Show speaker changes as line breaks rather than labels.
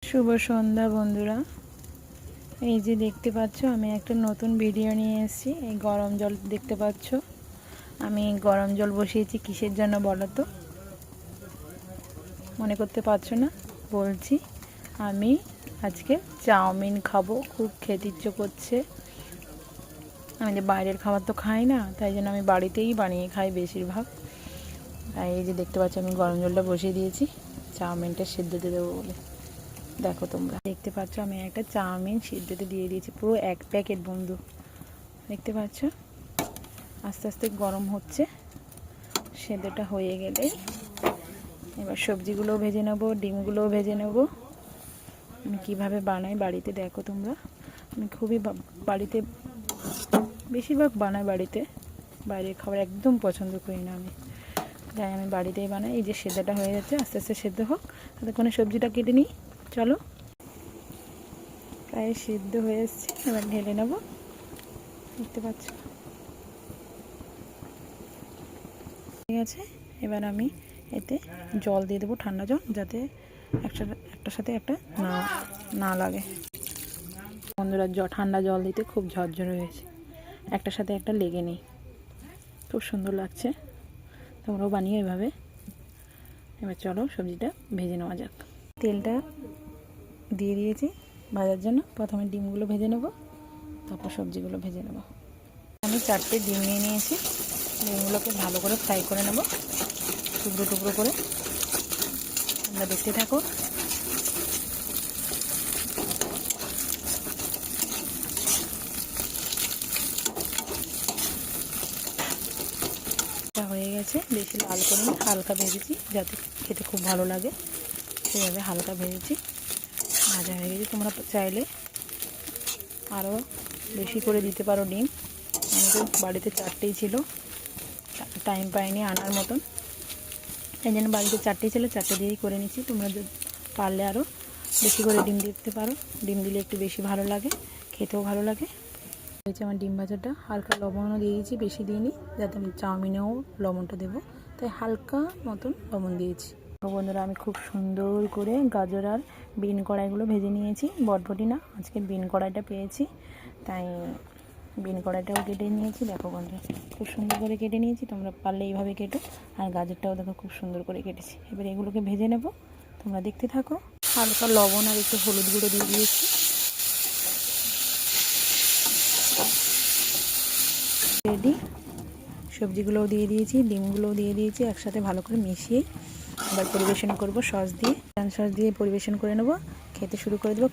শুভ সন্ধ্যা বন্ধুরা। এই যে দেখতে পাচ্ছ আমি একটা নতুন ভিডিও নিয়ে এসেছি। এই গরম জল দেখতে পাচ্ছ, আমি গরম জল বসিয়েছি কিসের জন্য বলো তো? মনে করতে পারছো না? বলছি, আমি আজকে চাউমিন খাবো, খুব খেতে ইচ্ছে করছে। আমি যে বাইরের খাবার তো খাই না, তাই জন্য আমি বাড়িতেই বানিয়ে খাই বেশিরভাগ। তাই এই যে দেখতে পাচ্ছ আমি গরম জলটা বসিয়ে দিয়েছি চাউমিনটা সিদ্ধ দিয়ে দেবো বলে। দেখো তোমরা দেখতে পাচ্ছ আমি একটা চাউমিন সিদ্ধতে দিয়ে দিয়েছি, পুরো এক প্যাকেট বন্ধু। দেখতে পাচ্ছ আস্তে আস্তে গরম হচ্ছে। সেদ্ধটা হয়ে গেলেই এবার সবজিগুলোও ভেজে নেবো, ডিমগুলোও ভেজে নেব। আমি কীভাবে বানাই বাড়িতে দেখো তোমরা। আমি খুবই বাড়িতে বেশিরভাগ বানাই বাড়িতে, বাইরের খাবার একদম পছন্দ করি না আমি, তাই আমি বাড়িতেই বানাই। এই যে সেদ্ধটা হয়ে যাচ্ছে, আস্তে আস্তে সেদ্ধ হোক, ততক্ষণে সবজিটা কেটে নিই। চলো, প্রায় সিদ্ধ হয়ে এসছে, এবার ঢেলে নেব। দেখতে পাচ্ছ ঠিক আছে। এবার আমি এতে জল দিয়ে দেবো, ঠান্ডা জল, যাতে একটার সাথে একটা না না লাগে। বন্ধুরা ঠান্ডা জল দিতে খুব ঝরঝরে হয়েছে, একটার সাথে একটা লেগে নেই, খুব সুন্দর লাগছে। তোমরাও বানিয়ে এভাবে। এবার চলো সবজিটা ভেজে নেওয়া যাক। তেলটা দিয়ে দিয়েছি ভাজার জন্য। প্রথমে ডিমগুলো ভেজে নেব, তারপর সবজিগুলো ভেজে নেব। আমি 4টে ডিম নিয়ে নিয়েছি। ডিমগুলোকে ভালো করে ফ্রাই করে নেব, টুকরো টুকরো করে। তোমরা দেখতে থাকো। হয়ে গেছে, বেশি লাল করে হালকা ভেজেছি, যাতে খেতে খুব ভালো লাগে সেভাবে হালকা ভেজেছি। ভাজা হয়ে গেছে। তোমরা চাইলে আরও বেশি করে দিতে পারো ডিম। আমি তো বাড়িতে 4টেই ছিল, টাইম পাইনি আনার মতন, এই জন্য বাড়িতে 4টেই ছিল, 4টে দিয়েই করে নিচ্ছি। তোমরা পারলে আরও বেশি করে ডিম দিতে পারো, ডিম দিলে একটু বেশি ভালো লাগে, খেতেও ভালো লাগে। হয়েছে আমার ডিম ভাজাটা। হালকা লবণও দিয়ে দিয়েছি, বেশি দিইনি, যাতে আমি চাউমিনেও লবণটা দেবো, তাই হালকা মতন লবণ দিয়েছি। বন্ধুরা আমি খুব সুন্দর করে গাজর আর বিন কড়াইগুলো ভেজে নিয়েছি। বটবটি না, আজকে বিন কড়াইটা পেয়েছি, তাই বিন কড়াইটাও কেটে নিয়েছি। দেখো বন্ধুরা খুব সুন্দর করে কেটে নিয়েছি, তোমরা পারলে এইভাবে কেটো। আর গাজরটাও দেখো খুব সুন্দর করে কেটেছি। এবার এগুলোকে ভেজে নেব, তোমরা দেখতে থাকো। হালকা লবণ আর একটু হলুদ গুঁড়ো দিয়ে দিয়েছি। রেডি। সবজিগুলোও দিয়ে দিয়েছি, ডিমগুলোও দিয়ে দিয়েছি, একসাথে ভালো করে মিশিয়ে এবার পরিবেশন করব সস দিয়ে। সস দিয়ে পরিবেশন করে নেব, খেতে শুরু করে দেবো।